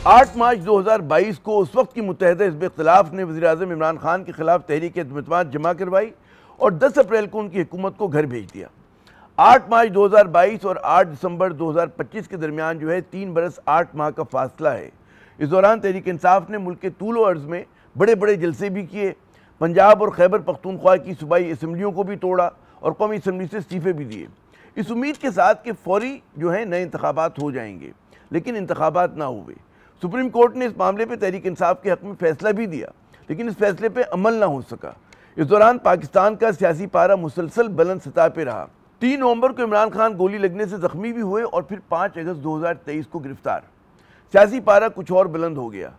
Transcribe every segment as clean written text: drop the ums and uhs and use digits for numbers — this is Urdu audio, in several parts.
8 مارچ 2022 کو اس وقت کی متحدہ حزب اختلاف نے وزیراعظم عمران خان کے خلاف تحریک عدم اعتماد جمع کروائی اور 10 اپریل کو ان کی حکومت کو گھر بھیج دیا۔ 8 مارچ 2022 اور 8 دسمبر 2025 کے درمیان 3 برس 8 ماہ کا فاصلہ ہے۔ اس دوران تحریک انصاف نے ملک کے طول و عرض میں بڑے بڑے جلسے بھی کیے، پنجاب اور خیبر پختونخوا کی صوبائی اسمبلیوں کو بھی توڑا اور قومی اسمبلی سے استعفے بھی دیے، اس امید کے ساتھ کہ فوری نئے انتخابات ہو جائیں گے، لیکن انتخابات نہ ہوئے۔ سپریم کورٹ نے اس معاملے پہ تحریک انصاف کے حق میں فیصلہ بھی دیا، لیکن اس فیصلے پہ عمل نہ ہو سکا۔ اس دوران پاکستان کا سیاسی پارہ مسلسل بلند سطح پہ رہا۔ 3 نومبر کو عمران خان گولی لگنے سے زخمی بھی ہوئے اور پھر 5 اگست 2023 کو گرفتار۔ سیاسی پارہ کچھ اور بلند ہو گیا۔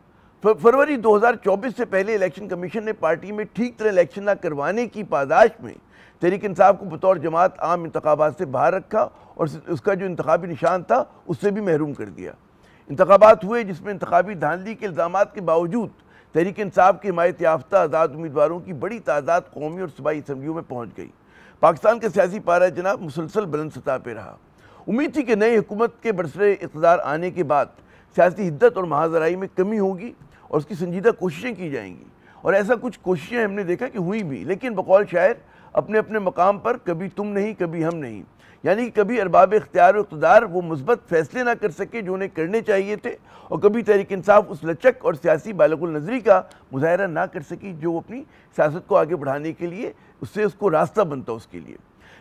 فروری 2024 سے پہلے الیکشن کمیشن نے پارٹی میں ٹھیک طرح الیکشن نہ کروانے کی پاداش میں تحریک انصاف کو بطور جماعت عام انتخابات سے باہر رکھا اور اس کا جو انتخابی نشان تھا اس سے بھی محروم کر دیا۔ انتخابات ہوئے جس میں انتخابی دھاندلی کے الزامات کے باوجود تحریک انصاف کے حمایت یافتہ آزاد امیدواروں کی بڑی تعداد قومی اور صوبائی اسمبلیوں میں پہنچ گئی۔ پاکستان کا سیاسی پارہ جناب مسلسل بلند سطح پہ رہا۔ امید تھی کہ نئی حکومت کے برسر اقتدار آنے کے بعد سیاسی حدت اور محاذرائی میں کمی ہوگی اور اس کی سنجیدہ کوششیں کی جائیں گی، اور ایسا کچھ کوششیں ہم نے دیکھا کہ ہوئی بھی، لیکن بقول شاعر اپنے اپنے مقام پر کبھی تم نہیں کبھی ہم نہیں، یعنی کہ کبھی ارباب اختیار و اقتدار وہ مثبت فیصلے نہ کر سکے جو انہیں کرنے چاہیے تھے، اور کبھی تحریک انصاف اس لچک اور سیاسی بالغ النظری کا مظاہرہ نہ کر سکی جو اپنی سیاست کو آگے بڑھانے کے لیے اس کو راستہ بنتا اس کے لیے۔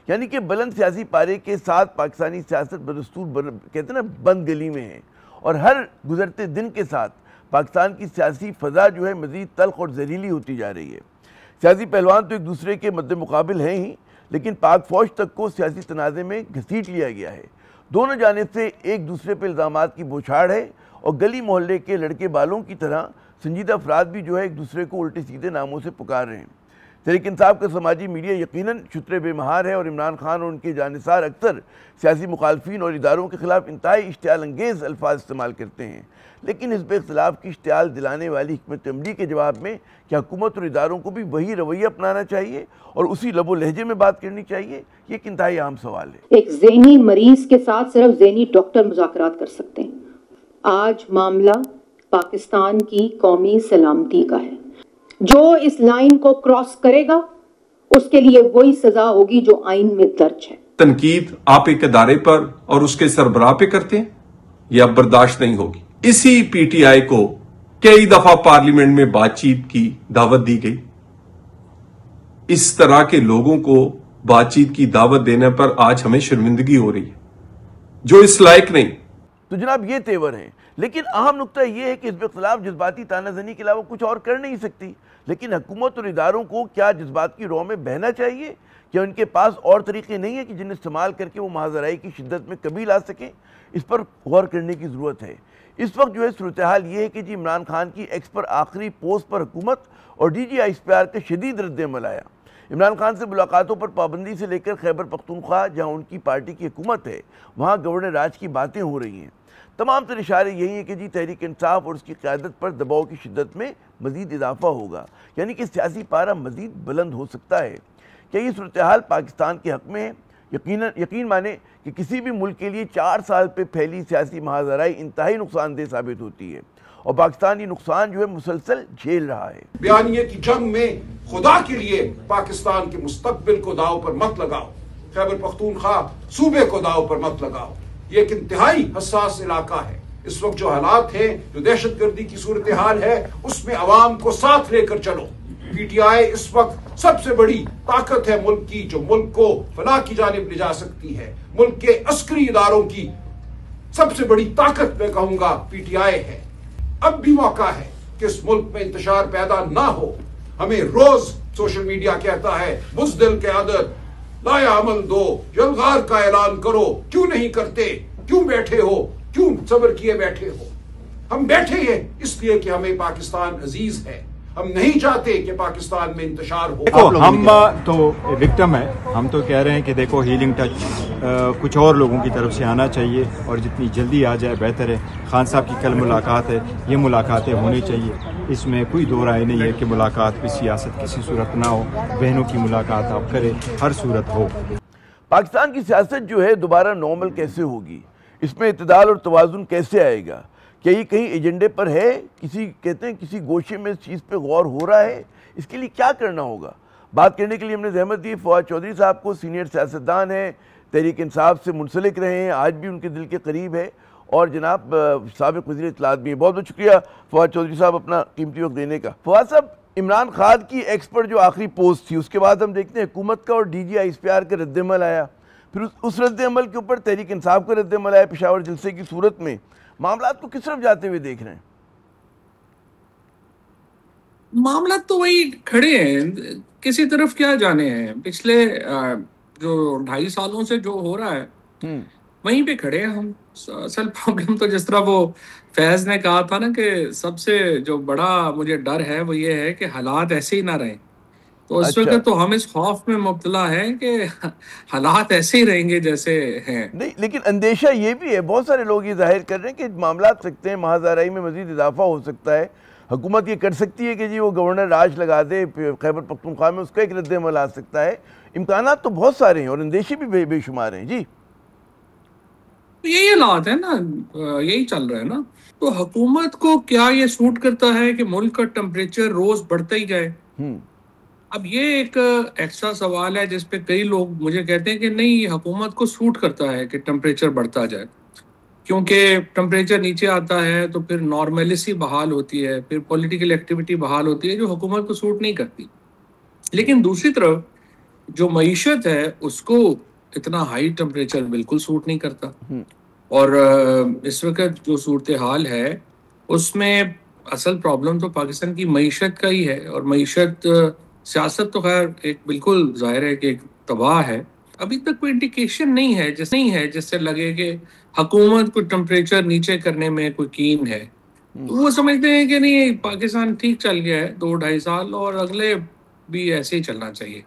یعنی کہ بلند سیاسی پارے کے ساتھ پاکستانی سیاست بدستور کہتے ہیں نا بند گلی میں ہے، اور ہر گزرتے دن کے ساتھ پاکستان کی سیاسی فضا مزید تلخ اور زہریلی ہوتی جا رہی ہے۔ سیاسی پہلوان تو ایک دوسرے کے مد مقابل ہیں ہی، لیکن پاک فوج تک کو سیاسی تنازع میں گھسیٹ لیا گیا ہے۔ دونوں جانب سے ایک دوسرے پہ الزامات کی بوچھاڑ ہے، اور گلی محلے کے لڑکے بالوں کی طرح سنجیدہ افراد بھی ایک دوسرے کو الٹے سیدھے ناموں سے پکار رہے ہیں۔ تحریک انصاف کا سماجی میڈیا یقیناً شتر بے مہار ہے، اور عمران خان اور ان کے جانصار اکثر سیاسی مخالفین اور اداروں کے خلاف انتہائی اشتعال انگیز الفاظ استعمال کرتے ہیں، لیکن حزب اختلاف کی اشتعال دلانے والی حکمت عملی کے جواب میں کیا حکومت اور اداروں کو بھی وہی رویہ اپنانا چاہیے اور اسی لب و لہجے میں بات کرنی چاہیے؟ یہ ایک انتہائی عام سوال ہے۔ ایک ذہنی مریض کے ساتھ صرف ذہنی ڈاکٹر مذاکرات کر سکتے ہیں۔ آج معاملہ پاکستان کی قومی سلامتی کا ہے۔ جو اس لائن کو کراس کرے گا اس کے لیے وہی سزا ہوگی جو آئین میں درج ہے۔ تنقید آپ ایک ادارے پر اور اس کے سربراہ پہ کرتے ہیں، یہ اب برداشت نہیں ہوگی۔ اسی پی ٹی آئی کو کئی دفعہ پارلیمنٹ میں بات چیت کی دعوت دی گئی۔ اس طرح کے لوگوں کو بات چیت کی دعوت دینے پر آج ہمیں شرمندگی ہو رہی ہے، جو اس لائق نہیں۔ تو جناب یہ تیور ہیں، لیکن اہم نقطہ یہ ہے کہ حزب اختلاف جذباتی تانہ زنی کے علاوہ کچھ اور کر نہیں سکتی، لیکن حکومت اور اداروں کو کیا جذبات کی رو میں بہنا چاہیے؟ کیا ان کے پاس اور طریقے نہیں ہیں کہ جن استعمال کر کے وہ محاذرائی کی شدت میں کمی لا سکیں؟ اس پر غور کرنے کی ضرورت ہے۔ اس وقت صورتحال یہ ہے کہ عمران خان کی ایکس پر آخری پوسٹ پر حکومت اور D G I S P R کا شدید رد عمل آیا۔ عمران خان سے ملاقاتوں پر پابندی سے لے کر خیبر پختونخوا جہاں ان کی پارٹی کی حکومت ہے وہاں گورنر راج کی باتیں ہو رہی ہیں۔ تمام تر اشارے یہی ہیں کہ تحریک انصاف اور اس کی قیادت پر دباؤ کی شدت میں مزید اضافہ ہوگا، یعنی کہ سیاسی پارہ مزید بلند ہو سکتا ہے۔ کیا یہ صورتحال پاکستان کے حق میں ہے؟ یقین مانے کہ کسی بھی ملک کے لیے 4 سال پہ پھیلی سیاسی محاذرائی انتہائی نقصان دہ ثابت ہوتی ہے، اور پاکستان یہ نقصان مسلسل جھیل رہا ہے۔ بیانیے کی جنگ میں خدا کے لیے پاکستان کے مستقبل کو داؤ پر مت لگاؤ، خیبر پختونخوا صوبے کو داؤ پر مت لگاؤ۔ یہ ایک انتہائی حساس علاقہ ہے۔ اس وقت جو حالات ہیں، جو دہشت گردی کی صورتحال ہے، اس میں عوام کو ساتھ لے کر چلو۔ پی ٹی آئی اس وقت سب سے بڑی طاقت ہے ملک کی، جو ملک کو فلاح کی جانب لے جا سکتی ہے۔ ملک کے عسکری اداروں کی سب سے بڑی طاقت میں کہوں گا پی ٹی آئی ہے۔ اب بھی موقع ہے کہ اس ملک میں انتشار پیدا نہ ہو۔ ہمیں روز سوشل میڈیا کہتا ہے بزدل کے عادت لایا عمل دو، یلغار کا اعلان کرو، کیوں نہیں کرتے؟ کیوں بیٹھے ہو؟ کیوں صبر کیے بیٹھے ہو؟ ہم بیٹھے ہیں اس لیے کہ ہمیں پاکستان عزیز ہے۔ ہم نہیں چاہتے کہ پاکستان میں انتشار ہو۔ ہم تو وکٹم ہیں، ہم تو کہہ رہے ہیں کہ دیکھو ہیلنگ ٹچ کچھ اور لوگوں کی طرف سے آنا چاہیے، اور جتنی جلدی آ جائے بہتر ہے۔ خان صاحب کی کل ملاقات ہے، یہ ملاقاتیں ہونی چاہیے، اس میں کوئی دو رائے نہیں ہے کہ ملاقات پہ سیاست کسی صورت نہ ہو۔ بہنوں کی ملاقات آپ کریں، ہر صورت ہو۔ پاکستان کی سیاست دوبارہ نارمل کیسے ہوگی؟ اس میں اعتدال اور توازن کیسے آئے گا؟ کیا یہ کہیں ایجنڈے پر ہے؟ کہتے ہیں کسی گوشے میں اس چیز پہ غور ہو رہا ہے؟ اس کے لیے کیا کرنا ہوگا؟ بات کرنے کے لیے ہم نے زحمت دی فواد چودھری صاحب کو، سینئر سیاستدان ہیں، تحریک انصاف سے منسلک رہے ہیں، آج بھی ان کے دل کے قریب ہے، اور جناب سابق وزیر اطلاعات بھی ہیں۔ بہت بہت شکریہ فواد چودھری صاحب اپنا قیمتی وقت دینے کا۔ فواد صاحب، عمران خان کی ایکس پر جو آخری پوسٹ تھی، اس کے بعد ہم دیکھتے ہیں حکومت کا اور D G I S P R کا رد عمل آیا، پھر اس رد عمل کے اوپر تحریک انصاف کا رد عمل آیا پشاور جلسے کی صورت میں۔ معاملات کو کس طرف جاتے ہوئے دیکھ رہے ہیں؟ معاملات تو وہی کھڑے ہیں، کسی طرف کیا جانے ہیں۔ پچھلے جو 2.5 سالوں سے جو ہو رہا ہے وہیں پہ کھڑے ہیں ہم۔ اصل پرابلم تو جس طرح وہ فیض نے کہا تھا نا کہ سب سے جو بڑا مجھے ڈر ہے وہ یہ ہے کہ حالات ایسے ہی نہ رہیں، تو اس وقت تو ہم اس خوف میں مبتلا ہیں کہ حالات ایسے ہی رہیں گے جیسے ہیں۔ نہیں، لیکن اندیشہ یہ بھی ہے، بہت سارے لوگ یہ ظاہر کر رہے ہیں کہ معاملات سکتے ہیں، محاذ آرائی میں مزید اضافہ ہو سکتا ہے۔ حکومت یہ کر سکتی ہے کہ جی وہ گورنر راج لگا دے خیبر پختونخوا میں، اس کا ایک رد عمل آ سکتا ہے۔ امکانات تو بہت سارے ہیں اور اندیشے بھی بے شمار ہیں۔ جی یہی حالات ہے نا، یہی چل رہا ہے نا۔ تو حکومت کو کیا یہ سوٹ کرتا ہے کہ ملک کا ٹمپریچر روز بڑھتا ہی جائے؟ اب یہ ایک ایکسٹرا سوال ہے جس پہ کئی لوگ مجھے کہتے ہیں کہ نہیں، یہ حکومت کو سوٹ کرتا ہے کہ ٹمپریچر بڑھتا جائے، کیونکہ ٹمپریچر نیچے آتا ہے تو پھر نارملیسی بحال ہوتی ہے، پھر پولیٹیکل ایکٹیویٹی بحال ہوتی ہے، جو حکومت کو سوٹ نہیں کرتی۔ لیکن دوسری طرف جو معیشت ہے اس کو اتنا ہائی ٹمپریچر بالکل سوٹ نہیں کرتا، اور اس وقت جو صورتحال ہے اس میں اصل پرابلم تو پاکستان کی معیشت کا ہی ہے، اور معیشت سیاست تو خیر ایک بالکل ظاہر ہے کہ ایک تباہ ہے۔ ابھی تک کوئی انڈیکیشن نہیں ہے جس سے لگے کہ حکومت کو ٹمپریچر نیچے کرنے میں کوئی کین ہے۔ وہ سمجھتے ہیں کہ نہیں، پاکستان ٹھیک چل گیا ہے 2-2.5 سال، اور اگلے بھی ایسے ہی چلنا چاہیے۔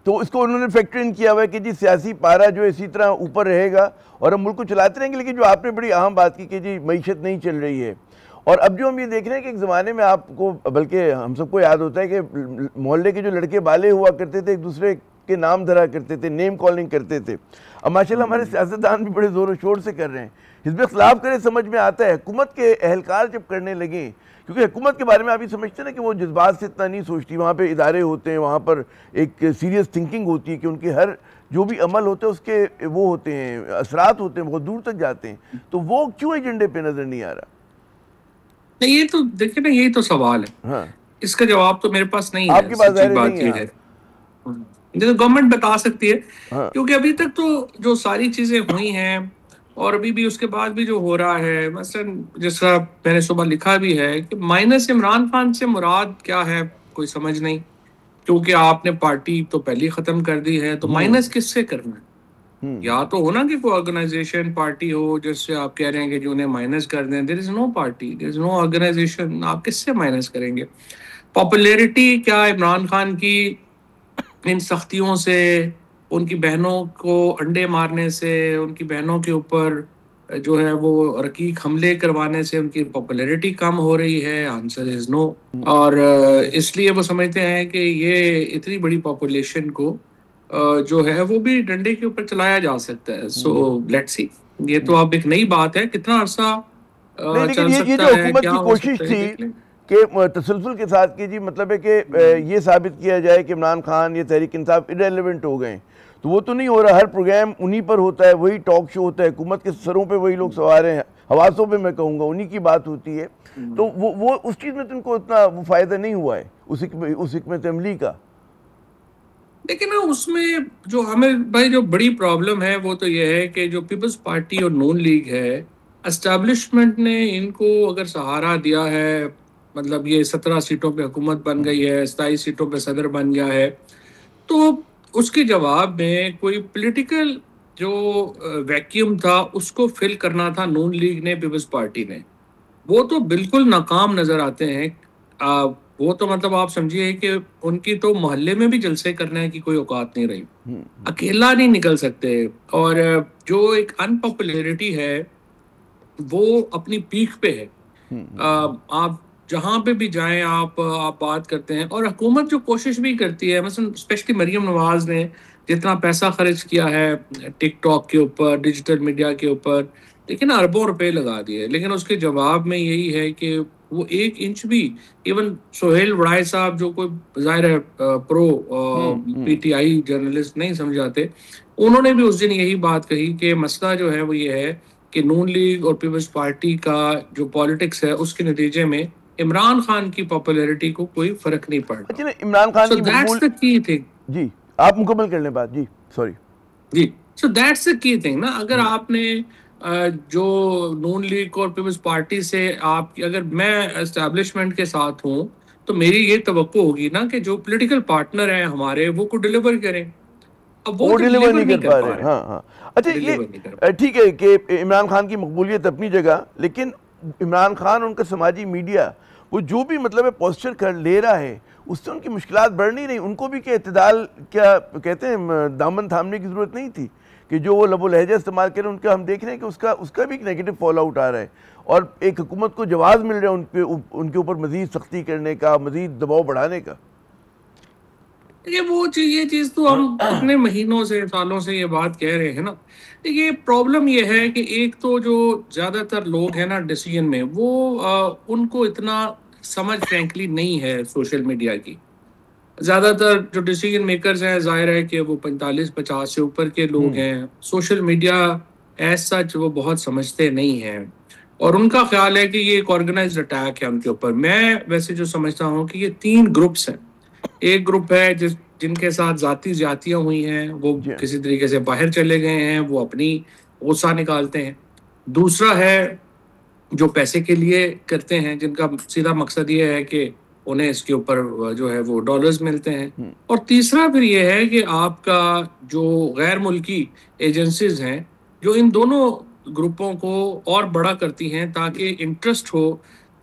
تو اس کو انہوں نے فیکٹر ان کیا ہوا ہے کہ جی سیاسی پارہ جو اسی طرح اوپر رہے گا اور ہم ملک کو چلاتے رہیں گے، لیکن جو آپ نے بڑی اہم بات کی کہ جی معیشت نہیں چل رہی ہے۔ اور اب جو ہم یہ دیکھ رہے ہیں کہ ایک زمانے میں آپ کو، بلکہ ہم سب کو یاد ہوتا ہے کہ محلے کے جو لڑکے بالے ہوا کرتے تھے ایک دوسرے کے نام دھرا کرتے تھے، نیم کالنگ کرتے تھے۔ اب ماشاءاللہ ہمارے سیاستدان بھی بڑے زور و شور سے کر رہے ہیں۔ حزب اختلاف کرے سمجھ میں آتا ہے، حکومت کے اہلکار جب کرنے لگیں، کیونکہ حکومت کے بارے میں آپ یہ سمجھتے ہیں نا کہ وہ جذبات سے اتنا نہیں سوچتی، وہاں پہ ادارے ہوتے ہیں، وہاں پر ایک سیریس تھنکنگ ہوتی ہے کہ ان کے ہر جو بھی عمل ہوتے ہیں اس کے وہ ہوتے ہیں، اثرات ہوتے ہیں، بہت دور تک جاتے ہیں۔ تو وہ کیوں ایجنڈے پہ نظر نہیں آ رہا؟ نہیں، یہ تو دیکھیں نا، یہی تو سوال ہے۔ ہاں، اس کا جواب تو میرے پاس نہیں ہے، آپ کے پاس سچی بات نہیں یہ ہے۔ ہے، گورنمنٹ بتا سکتی ہے، ہاں، کیونکہ ابھی تک تو جو ساری چیزیں ہوئی ہیں اور ابھی بھی اس کے بعد بھی جو ہو رہا ہے، مثلا جس طرح میں نے صبح لکھا بھی ہے کہ مائنس عمران خان سے مراد کیا ہے کوئی سمجھ نہیں، کیونکہ آپ نے پارٹی تو پہلے ختم کر دی ہے، تو مائنس کس سے کرنا ہے؟ یا تو ہونا کہ کوئی آرگنائزیشن پارٹی ہو جس سے آپ کہہ رہے ہیں کہ جو انہیں مائنس کر دیں۔ دیر از نو پارٹی، دیر از نو آرگنائزیشن، آپ کس سے مائنس کریں گے؟ پاپولیرٹی کیا عمران خان کی ان سختیوں سے، ان کی بہنوں کو انڈے مارنے سے، ان کی بہنوں کے اوپر جو ہے وہ رقیق حملے کروانے سے ان کی پاپولیرٹی کم ہو رہی ہے؟ آنسر از نو۔ اور اس لیے وہ سمجھتے ہیں کہ یہ اتنی بڑی پاپولیشن کو جو ہے وہ بھی ڈنڈے کے اوپر چلایا جا سکتا ہے۔ سو لیٹس سی، یہ تو اب ایک نئی بات ہے، کتنا عرصہ لیکن یہ جو حکومت کی کوشش تھی کہ تسلسل کے ساتھ کی، جی مطلب ہے کہ یہ ثابت کیا جائے کہ عمران خان یہ تحریک انصاف irrelevant ہو گئے، تو وہ تو نہیں ہو رہا۔ ہر پروگرام انہی پر ہوتا ہے، وہی ٹاک شو ہوتا ہے، حکومت کے سروں پہ وہی لوگ سوار ہیں، حواسوں پہ میں کہوں گا انہی کی بات ہوتی ہے، تو وہ اس چیز میں تو ان کو اتنا وہ فائدہ نہیں ہوا ہے اس حکمت عملی کا۔ لیکن اس میں جو ہمیں بھائی جو بڑی پرابلم ہے وہ تو یہ ہے کہ جو پیپلز پارٹی اور نون لیگ ہے، اسٹیبلشمنٹ نے ان کو اگر سہارا دیا ہے، مطلب یہ 17 سیٹوں پہ حکومت بن گئی ہے، 27 سیٹوں پہ صدر بن گیا ہے، تو اس کے جواب میں کوئی پولیٹیکل جو ویکیوم تھا اس کو فل کرنا تھا نون لیگ نے، پیپلز پارٹی نے، وہ تو بالکل ناکام نظر آتے ہیں۔ وہ تو مطلب آپ سمجھیے کہ ان کی تو محلے میں بھی جلسے کرنے کی کوئی اوقات نہیں رہی، اکیلا نہیں نکل سکتے، اور جو ایک ان پاپولیرٹی ہے وہ اپنی پیک پہ ہے۔ آپ جہاں پہ بھی جائیں آپ بات کرتے ہیں، اور حکومت جو کوشش بھی کرتی ہے، مثلا اسپیشلی مریم نواز نے جتنا پیسہ خرچ کیا ہے ٹک ٹاک کے اوپر، ڈیجیٹل میڈیا کے اوپر، لیکن اربوں روپے لگا دیے. لیکن اس کے جواب میں یہی ہے کہ وہ 1 انچ بھی ایون سہیل وڑائے صاحب جو کوئی ظاہر ہے پرو پی ٹی آئی جرنلسٹ نہیں سمجھاتے, انہوں نے بھی اس دن یہی بات کہی کہ مسئلہ جو ہے وہ یہ ہے کہ نون لیگ اور پیپلز پارٹی کا جو پالیٹکس ہے اس کے نتیجے میں عمران خان کی پاپولیرٹی کو کوئی فرق نہیں پڑ رہا. Imran Khan So that's the key thing. جی آپ مکمل کر لیں بات. جی سوری. جی so that's the key thing نا. اگر آپ نے جو نون لیگ اور پیپلز پارٹی سے آپ اگر میں اسٹیبلشمنٹ کے ساتھ ہوں تو میری یہ توقع ہوگی نا کہ جو پولیٹیکل پارٹنر ہیں ہمارے وہ کو ڈیلیور کریں. اب وہ ڈیلیور نہیں کر پا رہے. ہاں اچھا یہ ٹھیک ہے کہ عمران خان کی مقبولیت اپنی جگہ, لیکن عمران خان ان کا سماجی میڈیا وہ جو بھی مطلب پوسچر کر لے رہا ہے اس سے ان کی مشکلات بڑھ نہیں رہی. ان کو بھی کہ اعتدال کیا کہتے ہیں دامن تھامنے کی ضرورت نہیں تھی کہ جو وہ لب و لہجہ استعمال کریں. ان کا ہم دیکھ رہے ہیں کہ اس کا بھی ایک نیگیٹو فال آؤٹ آ رہا ہے اور ایک حکومت کو جواز مل رہا ہے ان کے اوپر مزید سختی کرنے کا, مزید دباؤ بڑھانے کا. یہ چیز تو ہم اپنے مہینوں سے سالوں سے یہ بات کہہ رہے ہیں نا. دیکھیے پرابلم یہ ہے کہ ایک تو جو زیادہ تر لوگ ہیں نا ڈیسیژن میں وہ ان کو اتنا سمجھ فرینکلی نہیں ہے سوشل میڈیا کی. زیادہ تر جو ڈیسیژن میکرز ہیں ظاہر ہے کہ وہ 45-50 سے اوپر کے لوگ ہیں. سوشل میڈیا ایز سچ وہ بہت سمجھتے نہیں ہیں اور ان کا خیال ہے کہ یہ ایک آرگنائزڈ اٹیک ہے ان کے اوپر. میں ویسے جو سمجھتا ہوں کہ یہ 3 گروپس ہیں. ایک گروپ ہے جن کے ساتھ ذاتی زیادتیاں ہوئی ہیں, وہ کسی طریقے سے باہر چلے گئے ہیں, وہ اپنی غصہ نکالتے ہیں. دوسرا ہے جو پیسے کے لیے کرتے ہیں, جن کا سیدھا مقصد یہ ہے کہ انہیں اس کے اوپر جو ہے وہ ڈالرز ملتے ہیں. اور تیسرا پھر یہ ہے کہ آپ کا جو غیر ملکی ایجنسیز ہیں جو ان دونوں گروپوں کو اور بڑا کرتی ہیں تاکہ انٹرسٹ ہو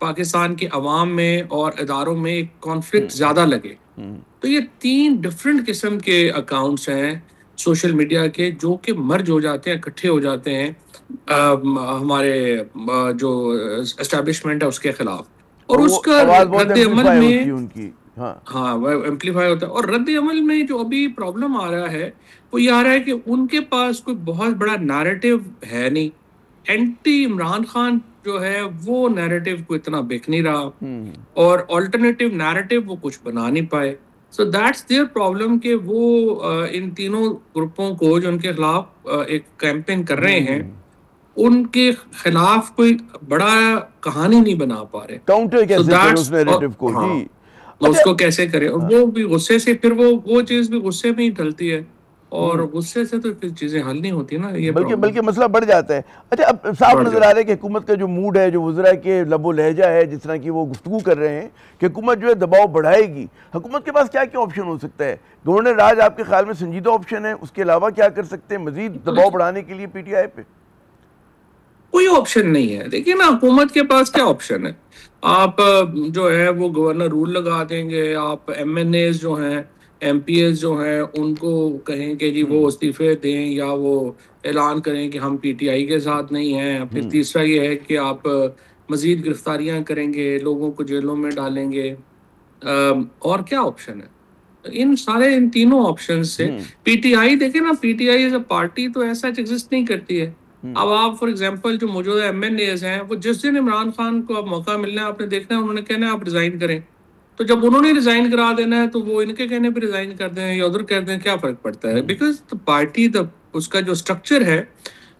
پاکستان کے عوام میں اور اداروں میں ایک کانفلکٹ زیادہ لگے. تو یہ 3 ڈفرینٹ قسم کے اکاؤنٹس ہیں سوشل میڈیا کے جو کہ مرج ہو جاتے ہیں, اکٹھے ہو جاتے ہیں ہمارے جو اسٹیبلشمنٹ ہے اس کے خلاف. اور اس کا رد عمل میں ہاں ایمپلیفائی ہوتا ہے. اور رد عمل میں جو ابھی پرابلم آ رہا ہے وہ یہ آ رہا ہے کہ ان کے پاس کوئی بہت بڑا نیریٹو ہے نہیں. اینٹی عمران خان جو ہے وہ نیریٹو کو اتنا بک نہیں رہا اور آلٹرنیٹیو نیریٹو وہ کچھ بنا نہیں پائے. سو دیٹس دیئر پرابلم کہ وہ ان تینوں گروپوں کو جو ان کے خلاف ایک کیمپین کر رہے ہیں ان کے خلاف کوئی بڑا کہانی نہیں بنا پا رہے. کاؤنٹر کیسے کریں اس نیریٹو کو, جی اس کو کیسے کریں. اور وہ بھی غصے سے پھر وہ چیز بھی غصے میں ہی ڈلتی ہے اور غصے سے تو پھر چیزیں حل نہیں ہوتی نا. یہ بلکہ مسئلہ بڑھ جاتا ہے. اچھا اب صاف نظر آ رہا ہے کہ حکومت کا جو موڈ ہے, جو وزراء کے لب و لہجہ ہے, جس طرح کی وہ گفتگو کر رہے ہیں کہ حکومت جو ہے دباؤ بڑھائے گی. حکومت کے پاس کیا آپشن ہو سکتا ہے؟ گورنر راج آپ کے خیال میں سنجیدہ آپشن ہے؟ اس کے علاوہ کیا کر سکتے ہیں مزید دباؤ بڑھانے کے لیے پی ٹی آئی پہ؟ کوئی آپشن نہیں ہے. دیکھیے نا حکومت کے پاس کیا آپشن ہے. آپ جو ہے وہ گورنر رول لگا دیں گے, آپ ایم این ایز جو ہیں ایم پی ایز جو ہیں ان کو کہیں کہ جی وہ استعفے دیں یا وہ اعلان کریں کہ ہم پی ٹی آئی کے ساتھ نہیں ہیں. پھر تیسرا یہ ہے کہ آپ مزید گرفتاریاں کریں گے, لوگوں کو جیلوں میں ڈالیں گے. اور کیا آپشن ہے؟ ان تینوں آپشن سے پی ٹی آئی دیکھیں نا, P T I as a party تو ایسا ایگزسٹ نہیں کرتی ہے. اب آپ فار ایگزامپل جو موجودہ ایم این ایز ہیں وہ جس دن عمران خان کو اب موقع ملنا ہے آپ نے دیکھنا ہے انہوں نے کہنا ہے آپ ریزائن کریں. تو جب انہوں نے ریزائن کرا دینا ہے تو وہ ان کے کہنے پہ ریزائن کر دیں یا ادھر کر دیں, کیا فرق پڑتا ہے؟ بیکاز پارٹی اس کا جو اسٹرکچر ہے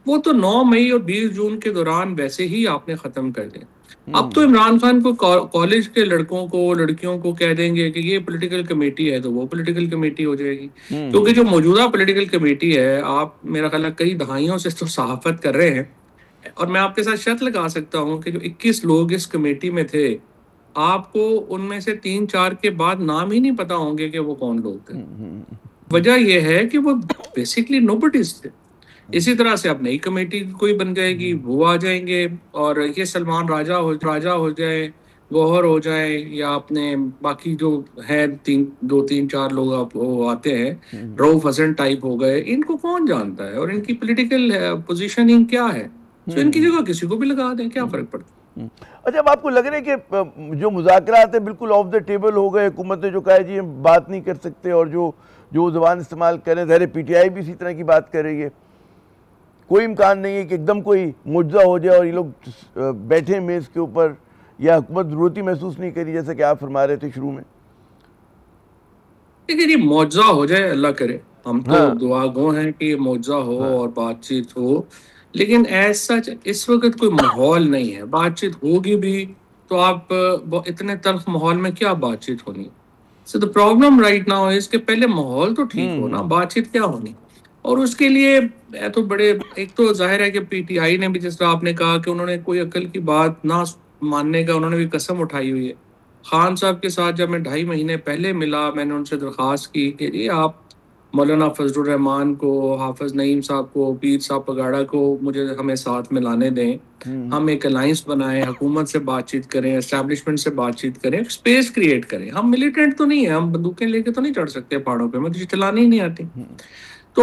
وہ تو 9 مئی اور 20 جون کے دوران ویسے ہی آپ نے ختم کر دیں. اب تو عمران خان کو کالج کے لڑکوں کو لڑکیوں کو کہہ دیں گے کہ یہ پولیٹیکل کمیٹی ہے تو وہ پولیٹیکل کمیٹی ہو جائے گی. کیونکہ جو موجودہ پولیٹیکل کمیٹی ہے, آپ میرا خیال ہے کئی دہائیوں سے تو صحافت کر رہے ہیں اور میں آپ کے ساتھ شرط لگا سکتا ہوں کہ جو 21 لوگ اس کمیٹی میں تھے آپ کو ان میں سے 3-4 کے بعد نام ہی نہیں پتا ہوں گے کہ وہ کون لوگ تھے. وجہ یہ ہے کہ وہ بیسکلی نوبڈیز تھے. اسی طرح سے اب نئی کمیٹی کوئی بن جائے گی, وہ آ جائیں گے اور یہ سلمان راجہ ہو جائے, گوہر ہو جائے یا اپنے باقی جو ہیں 2-3-4 لوگ آپ وہ آتے ہیں, روف حسن ٹائپ ہو گئے, ان کو کون جانتا ہے اور ان کی پولیٹیکل پوزیشننگ کیا ہے. سو ان کی جگہ کسی کو بھی لگا دیں, کیا فرق پڑتا ہے. اچھا اب آپ کو لگ رہا ہے کہ جو مذاکرات ہیں بالکل آف دا ٹیبل ہو گئے, حکومت نے جو کہا ہے جی ہم بات نہیں کر سکتے اور جو زبان استعمال کریں, ظاہر پی ٹی آئی بھی اسی طرح کی بات کر رہی ہے, کوئی امکان نہیں ہے کہ ایک دم کوئی معجزہ ہو جائے اور یہ لوگ بیٹھے میز کے اوپر، یا حکومت ضرورتی محسوس نہیں کری جیسا کہ آپ فرما رہے تھے شروع میں؟ لیکن یہ معجزہ ہو جائے، اللہ کرے، ہم تو دعا گو ہیں کہ یہ معجزہ ہو اور بات چیت ہو، لیکن ایز سچ اس وقت کوئی ماحول نہیں ہے۔ بات چیت ہوگی بھی تو آپ اتنے تلخ ماحول میں کیا بات چیت ہونی؟ So the problem right now is کہ پہلے ماحول تو ٹھیک ہو نا، بات چیت کیا ہونی؟ اور اس کے لیے تو بڑے، ایک تو ظاہر ہے کہ پی ٹی آئی نے بھی، جس طرح آپ نے کہا کہ انہوں نے کوئی عقل کی بات نہ ماننے کا انہوں نے بھی قسم اٹھائی ہوئی ہے۔ خان صاحب کے ساتھ جب میں 2.5 مہینے پہلے ملا، میں نے ان سے درخواست کی کہ جی آپ مولانا فضل الرحمان کو، حافظ نعیم صاحب کو، پیر صاحب پگاڑا کو ہمیں ساتھ ملانے دیں، ہم ایک الائنس بنائیں، حکومت سے بات چیت کریں، اسٹیبلشمنٹ سے بات چیت کریں، اسپیس کریٹ کریں۔ ہم ملیٹنٹ تو نہیں ہیں، ہم بندوقیں لے کے تو نہیں چڑھ سکتے پہاڑوں پہ، مجھے چلانی ہی نہیں آتی۔ تو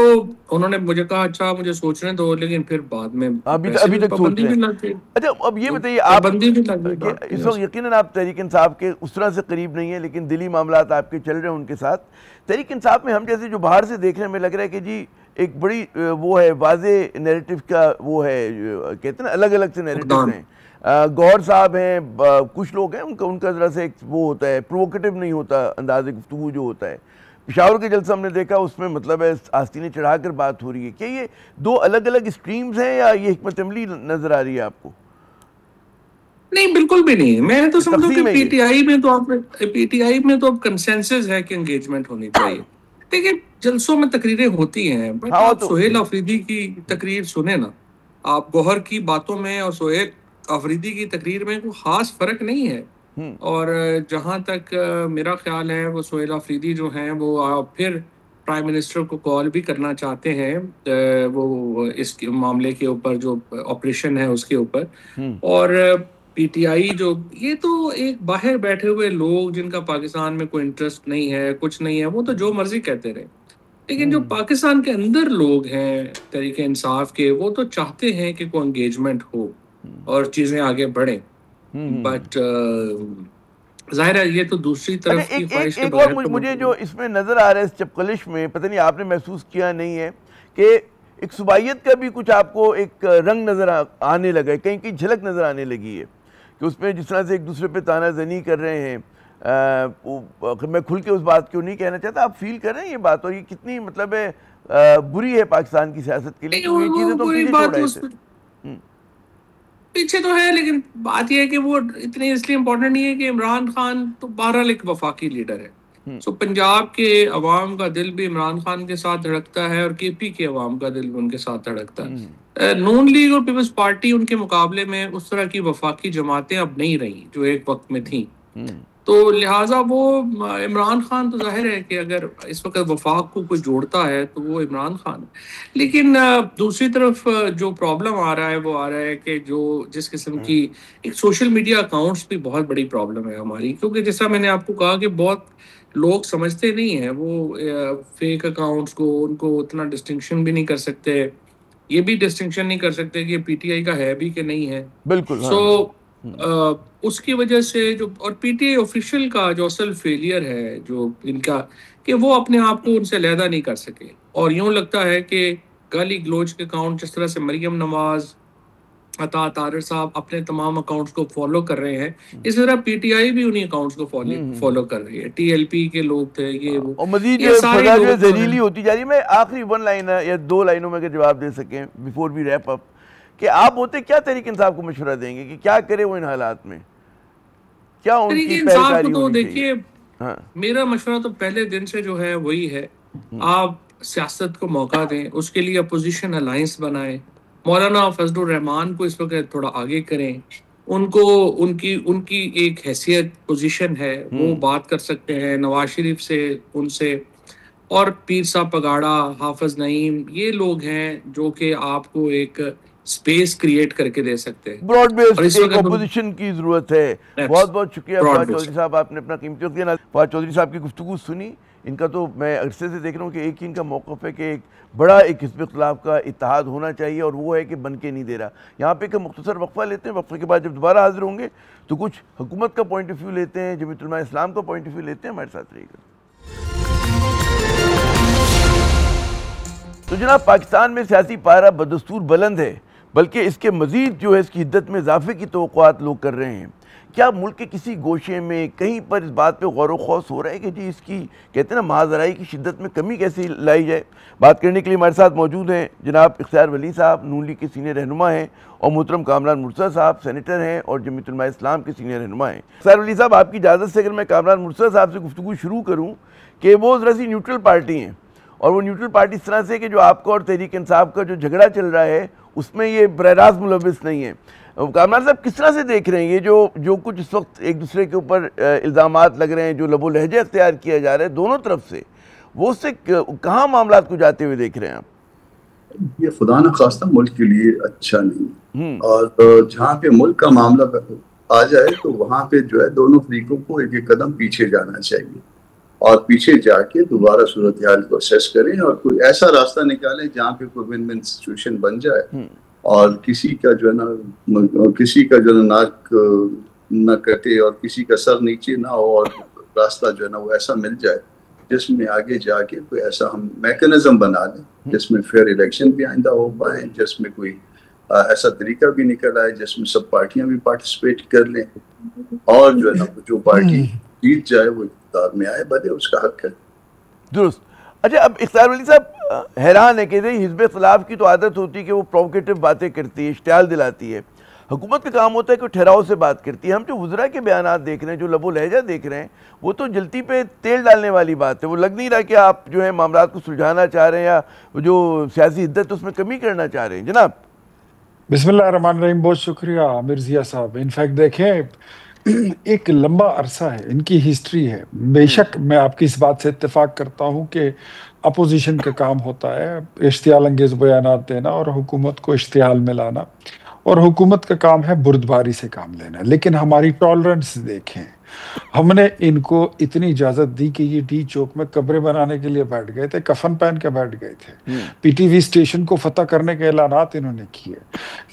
انہوں نے مجھے کہا اچھا مجھے سوچنے دو، لیکن پھر بعد میں ابھی تک پابندی بھی لگ گئی۔ اچھا اب یہ بتائیے، آپ پابندی بھی لگ گئی اس وقت یقیناً آپ تحریک انصاف کے اس طرح سے قریب نہیں ہیں، لیکن دلی معاملات آپ کے چل رہے ہیں ان کے ساتھ۔ تحریک انصاف میں ہم جیسے جو باہر سے دیکھنے میں لگ رہا ہے کہ جی ایک بڑی وہ ہے واضح نیریٹو کا، وہ ہے کہتے ہیں نا الگ الگ سے نیریٹو ہیں۔ گوہر صاحب ہیں، کچھ لوگ ہیں ان کا ذرا سے ایک وہ ہوتا ہے، پرووکیٹو نہیں ہوتا انداز گفتگو جو ہوتا ہے۔ پشاور کے جلسہ ہم نے دیکھا، اس میں مطلب ہے آستینیں چڑھا کر بات ہو رہی ہے۔ کیا یہ دو الگ الگ اسٹریمز ہیں یا یہ حکمت عملی نظر آ رہی ہے آپ کو؟ نہیں بالکل بھی نہیں، میں تو سمجھوں کہ پی ٹی آئی میں تو اب کنسنسس ہے کہ انگیجمنٹ ہونی چاہیے۔ دیکھیں جلسوں میں تقریریں ہوتی ہیں، بٹ آپ سہیل آفریدی کی تقریر سنیں نا، آپ گوہر کی باتوں میں اور سہیل آفریدی کی تقریر میں کوئی خاص فرق نہیں ہے۔ اور جہاں تک میرا خیال ہے، وہ سہیل آفریدی جو ہیں وہ پھر پرائم منسٹر کو کال بھی کرنا چاہتے ہیں وہ اس معاملے کے اوپر، جو آپریشن ہے اس کے اوپر۔ اور پی ٹی آئی جو یہ تو ایک باہر بیٹھے ہوئے لوگ جن کا پاکستان میں کوئی انٹرسٹ نہیں ہے، کچھ نہیں ہے، وہ تو جو مرضی کہتے رہے، لیکن جو پاکستان کے اندر لوگ ہیں تحریک انصاف کے، وہ تو چاہتے ہیں کہ کوئی انگیجمنٹ ہو اور چیزیں آگے بڑھیں۔ بٹ ظاہر ہے یہ تو دوسری طرف کی خواہش کے بغیر۔ مجھے جو اس میں نظر آ رہا ہے اس چپقلش میں، پتہ نہیں آپ نے محسوس کیا نہیں ہے کہ ایک صوبائیت کا بھی کچھ آپ کو ایک رنگ نظر آنے لگا ہے، کہیں کہیں جھلک نظر آنے لگی ہے کہ اس میں جس طرح سے ایک دوسرے پہ تانا زنی کر رہے ہیں۔ میں کھل کے اس بات کو نہیں کہنا چاہتا، آپ فیل کر رہے ہیں یہ بات، اور یہ کتنی مطلب ہے بری ہے پاکستان کی سیاست کے لیے؟ یہ چیزیں تو پیچھے چھوڑ رہے تھے، پیچھے تو ہے، لیکن بات یہ ہے کہ وہ اتنی اس لیے امپورٹنٹ نہیں ہے کہ عمران خان تو بہرحال ایک وفاقی لیڈر ہے۔ سو پنجاب کے عوام کا دل بھی عمران خان کے ساتھ دھڑکتا ہے، اور کے پی کے عوام کا دل بھی ان کے ساتھ دھڑکتا ہے۔ نون لیگ اور پیپلز پارٹی ان کے مقابلے میں اس طرح کی وفاقی جماعتیں اب نہیں رہی جو ایک وقت میں تھیں، تو لہٰذا وہ عمران خان تو ظاہر ہے کہ اگر اس وقت وفاق کو کوئی جوڑتا ہے تو وہ عمران خان ہے۔ لیکن دوسری طرف جو پرابلم آ رہا ہے وہ آ رہا ہے کہ جو جس قسم کی ایک سوشل میڈیا اکاؤنٹس بھی بہت بڑی پرابلم ہے ہماری، کیونکہ جیسا میں نے آپ کو کہا کہ بہت لوگ سمجھتے نہیں ہیں، وہ فیک اکاؤنٹس کو ان کو اتنا ڈسٹنکشن بھی نہیں کر سکتے، یہ بھی ڈسٹنکشن نہیں کر سکتے کہ پی ٹی آئی کا ہے بھی کہ نہیں ہے۔ بالکل۔ سو اس کی وجہ سے جو، اور پی ٹی آئی آفیشیل کا جو اصل فیلئر ہے جو ان کا، کہ وہ اپنے آپ کو ان سے علیحدہ نہیں کر سکے، اور یوں لگتا ہے کہ گالی گلوچ کے اکاؤنٹ جس طرح سے مریم نواز، عطا طارر صاحب اپنے تمام اکاؤنٹس کو فالو کر رہے ہیں، اس طرح پی ٹی آئی بھی انہی اکاؤنٹس کو فالو کر رہی ہے۔ ٹی ایل پی کے لوگ تھے، یہ وہ، اور مزید سزا جو ذلیلی ہوتی جا رہی ہے۔ میں آخری 1 لائن یا 2 لائنوں میں اگر جواب دے سکیں بیفور وی ریپ اپ، کہ آپ ہوتے کیا تحریک انصاف کو مشورہ دیں گے کہ کیا کرے وہ ان حالات میں، کیا ان کی تحریک انصاف پہلکاری کو؟ تو ہونی دیکھیے میرا مشورہ تو پہلے دن سے جو ہے وہی ہے، آپ سیاست کو موقع دیں، اس کے لیے اپوزیشن الائنس بنائیں، مولانا فضل الرحمان کو اس وقت تھوڑا آگے کریں، ان کو ان کی ایک حیثیت پوزیشن ہے، وہ بات کر سکتے ہیں نواز شریف سے، ان سے، اور پیر صاحب پگاڑا، حافظ نعیم، یہ لوگ ہیں جو کہ آپ کو ایک سپیس کریٹ کر کے دے سکتے ہیں۔ براڈ بیسڈ ایک اپوزیشن کی ضرورت ہے۔ بہت بہت شکریہ فواد چودھری صاحب، آپ نے اپنا قیمتی وقت دیا۔ فواد چودھری صاحب کی گفتگو سنی، ان کا تو میں عرصے سے دیکھ رہا ہوں کہ ایک ہی ان کا موقف ہے کہ ایک بڑا ایک حزب اختلاف کا اتحاد ہونا چاہیے، اور وہ ہے کہ بن کے نہیں دے رہا۔ یہاں پہ ایک مختصر وقفہ لیتے ہیں، وقفے کے بعد جب دوبارہ حاضر ہوں گے تو کچھ حکومت کا پوائنٹ آف ویو لیتے ہیں، جمعیت علماء اسلام کا پوائنٹ آف ویو لیتے ہیں۔ ہمارے ساتھ رہیے گا۔ تو جناب پاکستان میں سیاسی پارہ بدستور بلند ہے، بلکہ اس کے مزید جو ہے اس کی حدت میں اضافے کی توقعات لوگ کر رہے ہیں۔ کیا ملک کے کسی گوشے میں کہیں پر اس بات پہ غور و خوض ہو رہا ہے کہ جی اس کی کہتے ہیں نا مہاجرائی کی شدت میں کمی کیسے لائی جائے؟ بات کرنے کے لیے ہمارے ساتھ موجود ہیں جناب اختیار ولی صاحب، نون لیگ کے سینئر رہنما ہیں، اور محترم کامران مرتضیٰ صاحب سینیٹر ہیں اور جمعیت علماء اسلام کے سینئر رہنما ہیں۔ اختیار ولی صاحب، آپ کی اجازت سے اگر میں کامران مرتضیٰ صاحب سے گفتگو شروع کروں کہ وہ ذرا سی نیوٹرل پارٹی ہیں، اور وہ نیوٹرل پارٹی اس طرح سے کہ جو آپ کا اور تحریک انصاف کا جو جھگڑا چل رہا ہے اس میں یہ براہ راست ملوث نہیں ہے۔ کامران صاحب کس طرح سے دیکھ رہے ہیں یہ جو کچھ اس وقت ایک دوسرے کے اوپر الزامات لگ رہے ہیں، جو لب و لہجہ اختیار کیا جا رہا ہے دونوں طرف سے، وہ اس سے کہاں معاملات کو جاتے ہوئے دیکھ رہے ہیں آپ؟ یہ خدا نخواستہ ملک کے لیے اچھا نہیں، اور جہاں پہ ملک کا معاملہ آ جائے تو وہاں پہ جو ہے دونوں فریقوں کو ایک ایک قدم پیچھے جانا چاہیے، اور پیچھے جا کے دوبارہ صورتحال کو اسیس کریں اور کوئی ایسا راستہ نکالیں جہاں پہ کوئی ون ون سچویشن بن جائے، اور کسی کا جو ہے نا ناک نہ کٹے اور کسی کا سر نیچے نہ ہو، اور راستہ جو ہے نا وہ ایسا مل جائے جس میں آگے جا کے کوئی ایسا ہم میکنزم بنا لیں جس میں فیئر الیکشن بھی آئندہ ہو پائیں، جس میں کوئی ایسا طریقہ بھی نکل آئے جس میں سب پارٹیاں بھی پارٹیسپیٹ کر لیں، اور جو ہے نا جو پارٹی جیت جائے وہ اقتدار میں آئے، بدے اس کا حق ہے۔ درست۔ اچھا، اب اختیار ولی صاحب حیران ہے کہ حزب اختلاف کی تو عادت ہوتی ہے کہ وہ پرووکیٹو باتیں کرتی ہے، اشتعال دلاتی ہے، حکومت کا کام ہوتا ہے کہ ٹھہراؤ سے بات کرتی ہے۔ ہم جو وزراء کے بیانات دیکھ رہے ہیں، جو لب و لہجہ دیکھ رہے ہیں، وہ تو جلتی پہ تیل ڈالنے والی بات ہے، وہ لگ نہیں رہا کہ آپ جو ہے معاملات کو سلجھانا چاہ رہے ہیں یا جو سیاسی حدت اس میں کمی کرنا چاہ رہے ہیں۔ جناب بسم اللہ الرحمن الرحیم، بہت شکریہ عامر ضیاء صاحب۔ انفیکٹ دیکھیں، ایک لمبا عرصہ ہے، ان کی ہسٹری ہے۔ بے شک میں آپ کی اس بات سے اتفاق کرتا ہوں کہ اپوزیشن کا کام ہوتا ہے اشتعال انگیز بیانات دینا اور حکومت کو اشتعال میں لانا، اور حکومت کا کام ہے بردباری سے کام لینا۔ لیکن ہماری ٹالرنس دیکھیں، ہم نے ان کو اتنی اجازت دی کہ یہ ڈی چوک میں قبریں بنانے کے لیے بیٹھ گئے تھے، کفن پہن کے بیٹھ گئے تھے، پی ٹی وی اسٹیشن کو فتح کرنے کے اعلانات انہوں نے کیے،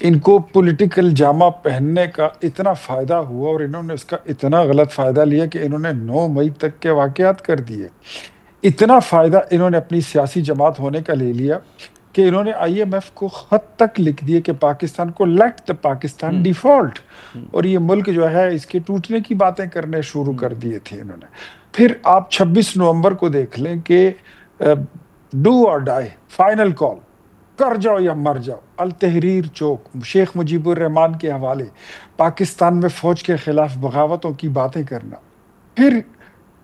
ان کو پولیٹیکل جامہ پہننے کا اتنا فائدہ ہوا اور انہوں نے اس کا اتنا غلط فائدہ لیا کہ انہوں نے 9 مئی تک کے واقعات کر دیے۔ اتنا فائدہ انہوں نے اپنی سیاسی جماعت ہونے کا لے لیا کہ انہوں نے آئی ایم ایف کو خط تک لکھ دیے کہ پاکستان کو لیٹ دا پاکستان ڈیفالٹ، اور یہ ملک جو ہے اس کے ٹوٹنے کی باتیں کرنے شروع کر دیے تھے انہوں نے۔ پھر آپ 26 نومبر کو دیکھ لیں کہ ڈو اور ڈائی، فائنل کال، کر جاؤ یا مر جاؤ، التحریر چوک، شیخ مجیب الرحمان کے حوالے، پاکستان میں فوج کے خلاف بغاوتوں کی باتیں کرنا۔ پھر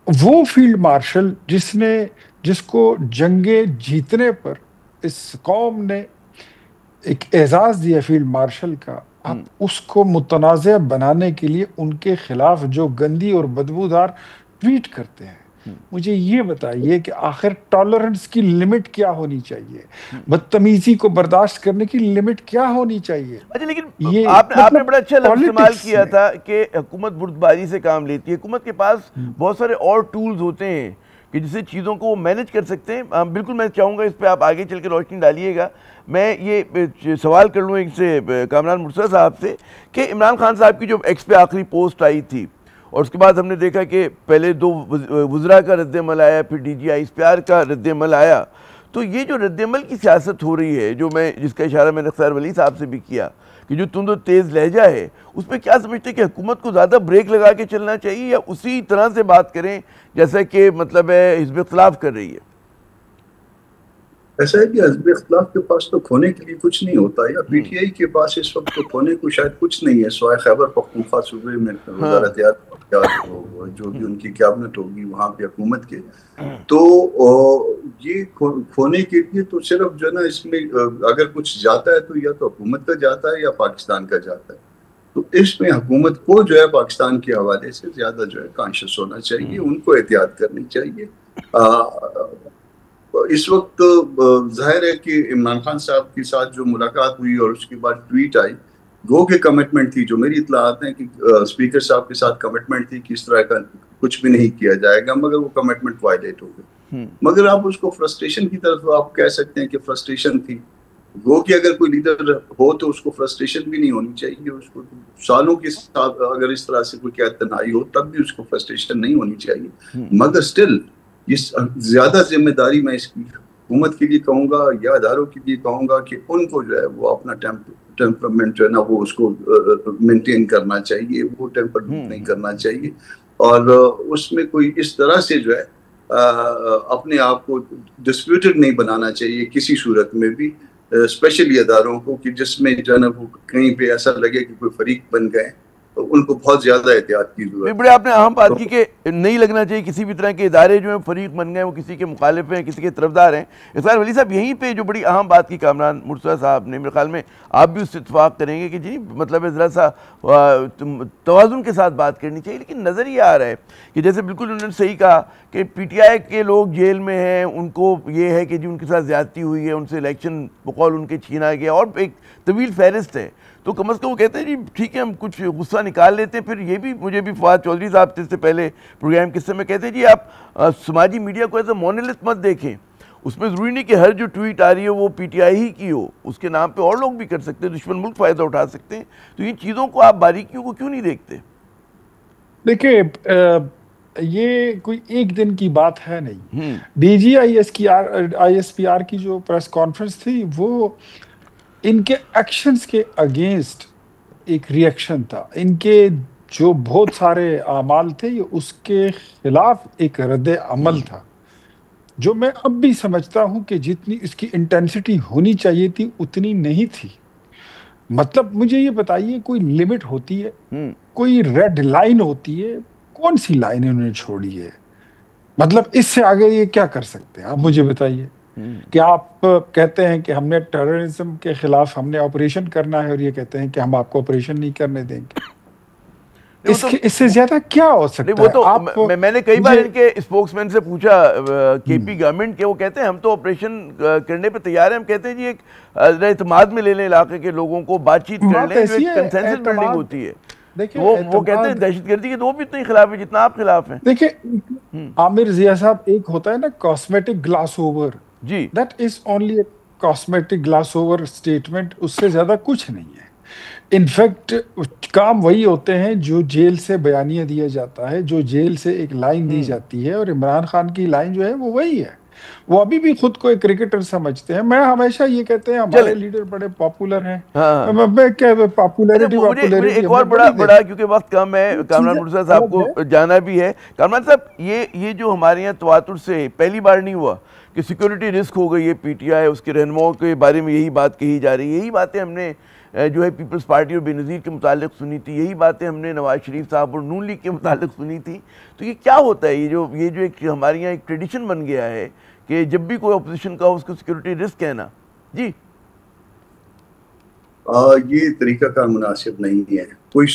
وہ فیلڈ مارشل جس کو جنگیں جیتنے پر اس قوم نے ایک اعزاز دیا فیلڈ مارشل کا، اب اس کو متنازع بنانے کے لیے ان کے خلاف جو گندی اور بدبودار ٹویٹ کرتے ہیں، مجھے یہ بتائیے کہ آخر ٹالرنس کی لمٹ کیا ہونی چاہیے، بدتمیزی کو برداشت کرنے کی لمٹ کیا ہونی چاہیے؟ اچھا، لیکن آپ نے بڑا اچھا لفظ استعمال کیا تھا کہ حکومت بردباری سے کام لیتی ہے۔ حکومت کے پاس بہت سارے اور ٹولز ہوتے ہیں کہ جسے چیزوں کو وہ مینج کر سکتے ہیں۔ بالکل میں چاہوں گا اس پہ آپ آگے چل کے روشنی ڈالیے گا۔ میں یہ سوال کر لوں ایک سے کامران مرتضیٰ صاحب سے کہ عمران خان صاحب کی جو ایکس پہ آخری پوسٹ آئی تھی، اور اس کے بعد ہم نے دیکھا کہ پہلے 2 وزراء کا رد عمل آیا، پھر ڈی جی آئی اسپیار کا رد عمل آیا، تو یہ جو رد عمل کی سیاست ہو رہی ہے، جس کا اشارہ میں نے اختیار ولی صاحب سے بھی کیا کہ جو تند و تیز لہجہ ہے، اس پہ کیا سمجھتے ہیں کہ حکومت کو زیادہ بریک لگا کے چلنا چاہیے یا اسی طرح سے بات کریں جیسا کہ مطلب ہے حزب اختلاف کر رہی ہے؟ ایسا ہے کہ حزب اختلاف کے پاس تو کھونے کے لیے کچھ نہیں ہوتا، یا پی ٹی آئی کے پاس اس وقت تو کھونے کو شاید کچھ نہیں ہے سوائے خیبر پختونخوا صوبے میں وزارت جو بھی ان کی کیبنٹ ہوگی وہاں پہ حکومت کے، تو یہ کھونے کے لیے تو صرف جو ہے نا اس میں اگر کچھ جاتا ہے تو یا تو حکومت کا جاتا ہے یا پاکستان کا جاتا ہے، تو اس میں حکومت کو جو ہے پاکستان کے حوالے سے زیادہ جو ہے کانشیس ہونا چاہیے، ان کو احتیاط کرنی چاہیے۔ اس وقت ظاہر ہے کہ عمران خان صاحب کے ساتھ جو ملاقات ہوئی اور اس کے بعد ٹویٹ آئی، گو کے کمٹمنٹ تھی، جو میری اطلاعات ہیں کہ اسپیکر صاحب کے ساتھ کمٹمنٹ تھی کہ اس طرح کا کچھ بھی نہیں کیا جائے گا، مگر وہ کمٹمنٹ وائلیٹ ہو گئی۔ مگر آپ اس کو فرسٹریشن کی طرف آپ کہہ سکتے ہیں کہ فرسٹریشن تھی، گو کہ اگر کوئی لیڈر ہو تو اس کو فرسٹریشن بھی نہیں ہونی چاہیے، اس کو سالوں کے ساتھ اگر اس طرح سے کوئی قید تنہائی ہو تب بھی اس کو فرسٹریشن نہیں ہونی چاہیے، مگر سٹل یہ زیادہ ذمہ داری میں اس کی حکومت کے لیے کہوں گا یا اداروں کے لیے کہوں گا کہ ان کو جو ہے وہ اپنا ٹیمپرمنٹ جو ہے نا وہ اس کو مینٹین کرنا چاہیے، وہ ٹیمپر نہیں کرنا چاہیے، اور اس میں کوئی اس طرح سے جو ہے اپنے آپ کو ڈسپیوٹڈ نہیں بنانا چاہیے کسی صورت میں بھی، اسپیشلی اداروں کو، کہ جس میں جو ہے نا وہ کہیں پہ ایسا لگے کہ کوئی فریق بن گئے، تو ان کو بہت زیادہ احتیاط کی ضرورت ہے۔ بڑے آپ نے اہم بات کی کہ نہیں لگنا چاہیے کسی بھی طرح کے ادارے جو ہیں فریق بن گئے، وہ کسی کے مخالف ہیں، کسی کے طرفدار ہیں۔ اسرار ولی صاحب یہیں پہ جو بڑی اہم بات کی کامران مرتضیٰ صاحب نے، میرے خیال میں آپ بھی اس سے اتفاق کریں گے کہ جی مطلب ذرا سا توازن کے ساتھ بات کرنی چاہیے، لیکن نظر یہ آ رہا ہے کہ جیسے بالکل انہوں نے صحیح کہا کہ پی ٹی آئی کے لوگ جیل میں ہیں، ان کو یہ ہے کہ جی ان کے ساتھ زیادتی ہوئی ہے، ان سے الیکشن بقول ان کے چھینا گیا، اور ایک طویل فہرست ہے، تو کم از کم وہ کہتے ہیں جی ٹھیک ہے ہم کچھ غصہ نکال لیتے ہیں۔ پھر یہ بھی مجھے بھی فواد چودھری صاحب سے پہلے پروگرام قصے میں کہتے ہیں جی آپ سماجی میڈیا کو ایز اے مونولتھ مت دیکھیں، اس میں ضروری نہیں کہ ہر جو ٹویٹ آ رہی ہے وہ پی ٹی آئی ہی کی ہو، اس کے نام پہ اور لوگ بھی کر سکتے ہیں، دشمن ملک فائدہ اٹھا سکتے ہیں، تو ان چیزوں کو آپ باریکیوں کو کیوں نہیں دیکھتے؟ دیکھیں یہ کوئی ایک دن کی بات ہے نہیں۔ D G I S P R کی جو پریس کانفرنس تھی وہ ان کے ایکشنز کے اگینسٹ ایک ری ایکشن تھا، ان کے جو بہت سارے اعمال تھے یہ اس کے خلاف ایک رد عمل تھا، جو میں اب بھی سمجھتا ہوں کہ جتنی اس کی انٹینسٹی ہونی چاہیے تھی اتنی نہیں تھی۔ مطلب مجھے یہ بتائیے کوئی لمٹ ہوتی ہے، کوئی ریڈ لائن ہوتی ہے، کون سی لائن انہوں نے چھوڑی ہے؟ مطلب اس سے آگے یہ کیا کر سکتے ہیں آپ مجھے بتائیے؟ کہ آپ کہتے ہیں کہ ہم نے ٹیررزم کے خلاف ہم نے آپریشن کرنا ہے، اور یہ کہتے ہیں کہ ہم آپ کو آپریشن نہیں کرنے دیں گے، اس سے زیادہ کیا ہو سکتا ہے؟ وہ تو میں نے کئی بار ان کے اسپوکس مین سے پوچھا کے پی گورنمنٹ کے، وہ کہتے ہیں ہم تو آپریشن کرنے پہ تیار ہیں، ہم کہتے ہیں جی ایک اعتماد میں لے لیں علاقے کے لوگوں کو، بات چیت کر لیں، جو ایک کنسنسس بلڈنگ ہوتی ہے۔ وہ کہتے ہیں دہشت گردی کے تو وہ بھی اتنے خلاف ہے جتنا آپ خلاف ہیں۔ دیکھیں عامر ضیاء صاحب، ایک ہوتا ہے نا کاسمیٹک گلاس اوور، جی that is only a cosmetic gloss over statement, اس سے زیادہ کچھ نہیں ہے۔ انفیکٹ کام وہی ہوتے ہیں جو جیل سے بیانیہ دیا جاتا ہے، جو جیل سے ایک لائن دی جاتی ہے، اور عمران خان کی لائن جو ہے وہ وہی ہے۔ وہ ابھی بھی خود کو ایک کرکٹر سمجھتے ہیں۔ میں ہمیشہ یہ کہتے ہیں ہمارے لیڈر بڑے پاپولر ہیں، ایک اور بڑا کیونکہ وقت کم ہے، کامران مرتضیٰ صاحب کو جانا بھی ہے۔ کامران صاحب یہ جو ہمارے یہاں تواتر سے پہلی بار نہیں ہوا کہ سیکیورٹی رسک ہو گئی ہے پی ٹی آئی، اس کے رہنماؤں کے بارے میں یہی بات کہی جا رہی ہے، یہی باتیں ہم نے جو ہے پیپلز پارٹی اور بے نظیر کے متعلق سنی تھی، یہی باتیں ہم نے نواز شریف صاحب اور نون لیگ کے متعلق سنی تھی۔ تو یہ کیا ہوتا ہے، یہ جو ایک ہمارے یہاں ایک ٹریڈیشن بن گیا ہے کہ جب بھی کوئی اپوزیشن کا ہو اس کو سیکیورٹی رسک کہنا؟ جی یہ طریقہ کار مناسب نہیں ہے، کوئی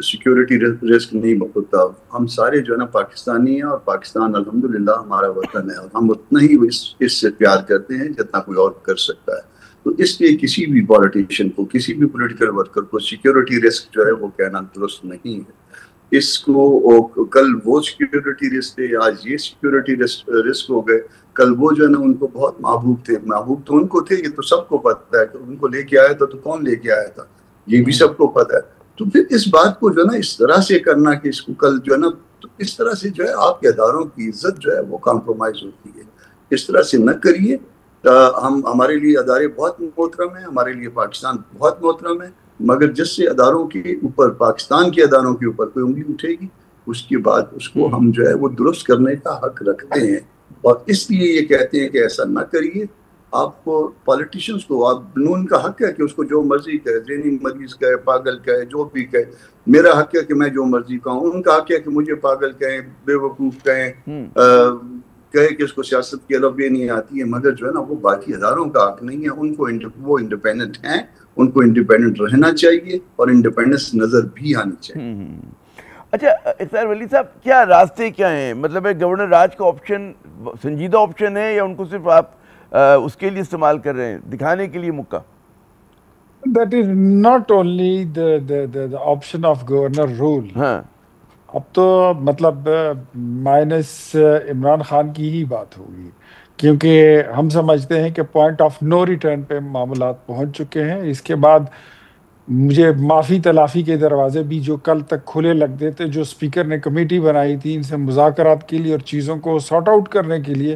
سیکیورٹی رسک نہیں ہوتا۔ ہم سارے جو ہے نا پاکستانی ہیں، اور پاکستان الحمدللہ ہمارا وطن ہے، اور ہم اتنا ہی اس سے پیار کرتے ہیں جتنا کوئی اور کر سکتا ہے۔ تو اس لیے کسی بھی پولیٹیشین کو، کسی بھی پولیٹیکل ورکر کو سیکیورٹی رسک جو ہے وہ کہنا درست نہیں ہے۔ اس کو کل وہ سیکیورٹی رسک تھے، آج یہ سیکیورٹی رسک ہو گئے۔ کل وہ جو ہے نا ان کو بہت محبوب تھے، محبوب تو ان کو تھے، یہ تو سب کو پتہ ہے کہ ان کو لے کے آیا تھا تو کون لے کے آیا تھا، یہ بھی سب کو پتہ ہے۔ تو پھر اس بات کو جو ہے نا اس طرح سے کرنا کہ اس کو کل جو ہے نا تو اس طرح سے جو ہے آپ کے اداروں کی عزت جو ہے وہ کمپرومائز ہوتی ہے، اس طرح سے نہ کریے۔ ہمارے لیے ادارے بہت محترم ہیں، ہمارے لیے پاکستان بہت محترم ہے، مگر جس سے اداروں کے اوپر، پاکستان کے اداروں کے اوپر کوئی انگلی اٹھے گی، اس کے بعد اس کو ہم جو ہے وہ درست کرنے کا حق رکھتے ہیں، اور اس لیے یہ کہتے ہیں کہ ایسا نہ کریے۔ آپ کو پالیٹیشینز کو، آپ نون کا حق ہے کہ اس کو جو مرضی کہے، ذہنی مریض کہے، پاگل کہے، جو بھی کہے، میرا حق ہے کہ میں جو مرضی کہوں، ان کا حق ہے کہ مجھے پاگل کہیں، بے وقوف کہیں، کہے کہ اس کو سیاست کی الگ نہیں آتی ہے، مگر جو ہے نا وہ باقی اداروں کا حق نہیں ہے۔ ان کو وہ انڈیپینڈنٹ ہیں، ان کو انڈیپینڈنٹ رہنا چاہیے، اور انڈیپینڈنس نظر بھی آنی چاہیے۔ اچھا اسرار ولی صاحب، کیا راستے کیا ہیں؟ مطلب گورنر راج کا آپشن سنجیدہ آپشن ہے، یا ان کو صرف آپ اس کے لیے استعمال کر رہے ہیں، دکھانے کے لیے مکہ؟ That is not only the option of governor rule. ہاں اب تو مطلب مائنس عمران خان کی ہی بات ہوگی، کیونکہ ہم سمجھتے ہیں کہ پوائنٹ آف نو ریٹرن پہ معاملات پہنچ چکے ہیں۔ اس کے بعد مجھے معافی تلافی کے دروازے بھی جو کل تک کھلے لگتے تھے، جو اسپیکر نے کمیٹی بنائی تھی ان سے مذاکرات کے لیے اور چیزوں کو سارٹ آؤٹ کرنے کے لیے،